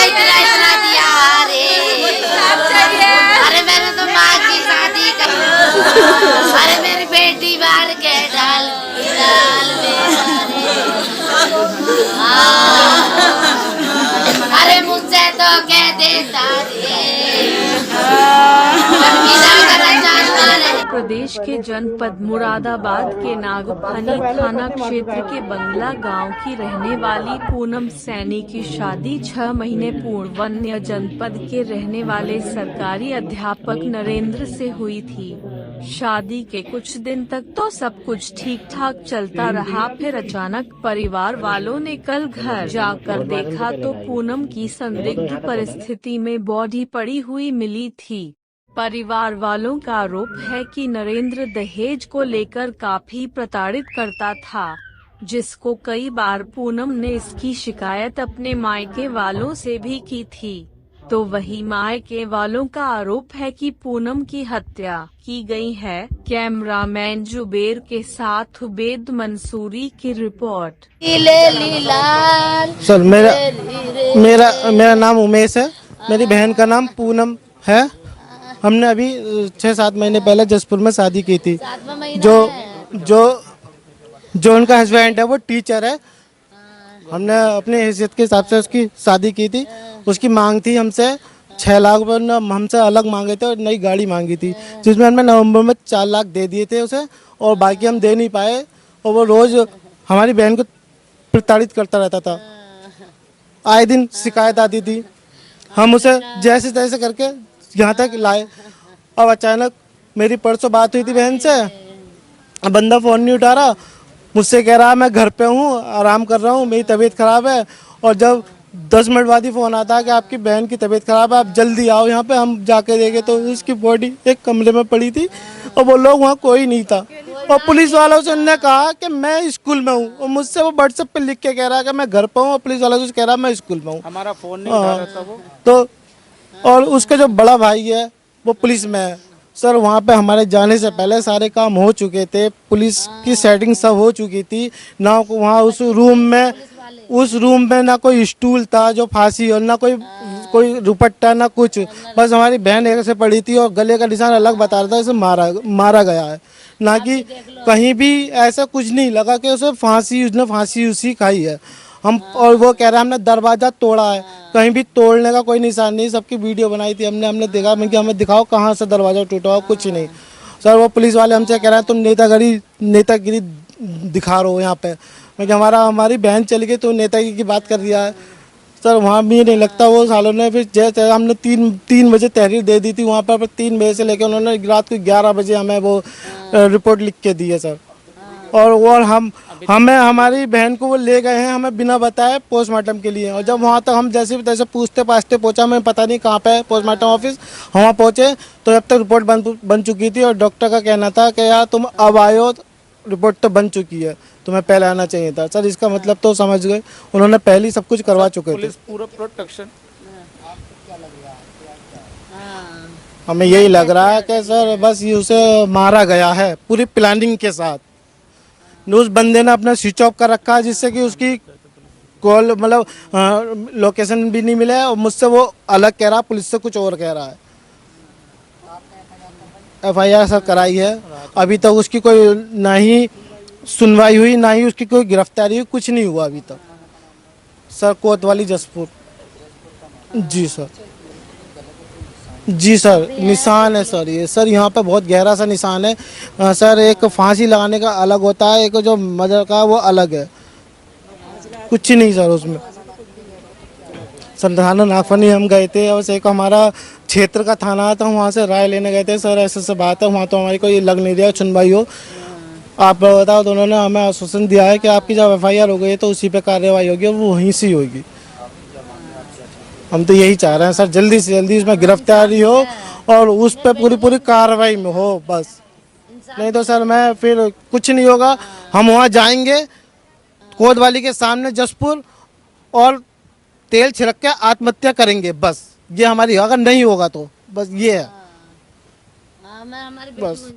इतना दिया रे। अरे मैंने तो माँ की शादी कर। अरे मेरी बेटी बाहर के डाल अरे मुझसे तो कह देता प्रदेश के जनपद मुरादाबाद के नागफनी थाना क्षेत्र के बंगला गांव की रहने वाली पूनम सैनी की शादी 6 महीने पूर्व वन्य जनपद के रहने वाले सरकारी अध्यापक नरेंद्र से हुई थी। शादी के कुछ दिन तक तो सब कुछ ठीक ठाक चलता रहा, फिर अचानक परिवार वालों ने कल घर जाकर देखा तो पूनम की संदिग्ध परिस्थिति में बॉडी पड़ी हुई मिली थी। परिवार वालों का आरोप है कि नरेंद्र दहेज को लेकर काफी प्रताड़ित करता था, जिसको कई बार पूनम ने इसकी शिकायत अपने मायके वालों से भी की थी। तो वही मायके वालों का आरोप है कि पूनम की हत्या की गई है। कैमरामैन जुबेर के साथ उबैद मंसूरी की रिपोर्ट। सर मेरा नाम उमेश है, मेरी बहन का नाम पूनम है। हमने अभी 6-7 महीने पहले जसपुर में शादी की थी। जो उनका हस्बैंड है वो टीचर है। हमने अपनी हैसियत के हिसाब से उसकी शादी की थी। उसकी मांग थी हमसे 6 लाख रुपये, हमसे अलग मांगे थे और नई गाड़ी मांगी थी, जिसमें हमने नवंबर में 4 लाख दे दिए थे उसे, और बाकी हम दे नहीं पाए। और वो रोज हमारी बहन को प्रताड़ित करता रहता था, आए दिन शिकायत आती थी। हम उसे जैसे तैसे करके यहाँ तक लाए। अब अचानक मेरी परसों बात हुई थी बहन से, बंदा फ़ोन नहीं उठा रहा, मुझसे कह रहा मैं घर पे हूँ, आराम कर रहा हूँ, मेरी तबीयत ख़राब है। और जब 10 मिनट बाद ही फ़ोन आता है कि आपकी बहन की तबीयत ख़राब है, आप जल्दी आओ यहाँ पे। हम जाके देखे तो उसकी बॉडी एक कमरे में पड़ी थी और वो लोग वहाँ कोई नहीं था। और पुलिस वालों से उन्होंने कहा कि मैं स्कूल में हूँ, और मुझसे वो व्हाट्सएप पे लिख के कह रहा है कि मैं घर पर हूँ, और पुलिस वालों से कह रहा है मैं स्कूल में हूँ। हमारा फ़ोन नहीं उठा रहा था वो। तो और उसका जो बड़ा भाई है वो पुलिस में है। सर वहाँ पे हमारे जाने से पहले सारे काम हो चुके थे, पुलिस की सेटिंग सब हो चुकी थी ना। वहाँ उस रूम में ना कोई स्टूल था जो फांसी, और ना कोई दुपट्टा ना कुछ, बस हमारी बहन एक से पड़ी थी और गले का निशान अलग बता रहा था, उसे मारा गया है। ना कि कहीं भी ऐसा कुछ नहीं लगा कि उसने फांसी उसी खाई है। और वो कह रहा है हमने दरवाज़ा तोड़ा है, कहीं भी तोड़ने का कोई निशान नहीं। सबकी वीडियो बनाई थी हमने देखा। मैं कि हमें दिखाओ कहाँ से दरवाज़ा टूटा हो, कुछ नहीं। सर वो पुलिस वाले हमसे कह रहे हैं तुम नेतागिरी दिखा रहे हो यहाँ पे। मैं कि हमारी बहन चली गई तो नेतागिरी की बात कर दिया है। सर वहाँ भी नहीं लगता वो सालों ने। फिर जैसे हमने 3 बजे तहरीर दे दी थी वहाँ पर 3 बजे से लेकर उन्होंने रात को 11 बजे हमें वो रिपोर्ट लिख के दी है सर। और हमें हमारी बहन को वो ले गए हैं हमें बिना बताए पोस्टमार्टम के लिए। और जब वहाँ तक हम जैसे भी तैसे पूछते पाछते पहुँचा, हमें पता नहीं कहाँ पे है पोस्टमार्टम ऑफिस, हम वहाँ पहुँचे तो जब तक रिपोर्ट बन चुकी थी। और डॉक्टर का कहना था कि यार तुम अब आयो, रिपोर्ट तो बन चुकी है, तुम्हें पहले आना चाहिए था। सर इसका मतलब तो समझ गए, उन्होंने पहले ही सब कुछ करवा चुके थे। पूरा प्रोटेक्शन हमें यही लग रहा है कि सर बस ये उसे मारा गया है पूरी प्लानिंग के साथ। उस बंदे ने अपना स्विच ऑफ कर रखा है, जिससे कि उसकी कॉल मतलब लोकेशन भी नहीं मिला है। और मुझसे वो अलग कह रहा है, पुलिस से कुछ और कह रहा है। FIR सर कराई है, अभी तक उसकी कोई ना ही सुनवाई हुई, ना ही उसकी कोई गिरफ्तारी हुई, कुछ नहीं हुआ अभी तक। सर कोतवाली जसपुर। जी सर, जी सर निशान है सर। ये सर यहाँ पे बहुत गहरा सा निशान है सर। एक फांसी लगाने का अलग होता है, एक जो मर्डर का वो अलग है, कुछ नहीं सर उसमें। सर थाना नागफनी हम गए थे, और एक हमारा क्षेत्र का थाना था, वहाँ से राय लेने गए थे। सर ऐसे बात है, वहाँ तो हमारी कोई लग नहीं रहा सुनवाई हो। आप बताओ तो उन्होंने हमें आश्वासन दिया है कि आपकी जब FIR हो गई है तो उसी पे कार्रवाई होगी और वो वहीं से होगी। हम तो यही चाह रहे हैं सर, जल्दी से जल्दी उसमें गिरफ्तारी हो और उस पर पूरी कार्रवाई में हो बस। नहीं तो सर मैं फिर कुछ नहीं होगा। हम वहाँ जाएंगे कोतवाली के सामने जसपुर, और तेल छिड़क के आत्महत्या करेंगे बस। ये हमारी, अगर नहीं होगा तो बस ये है बस।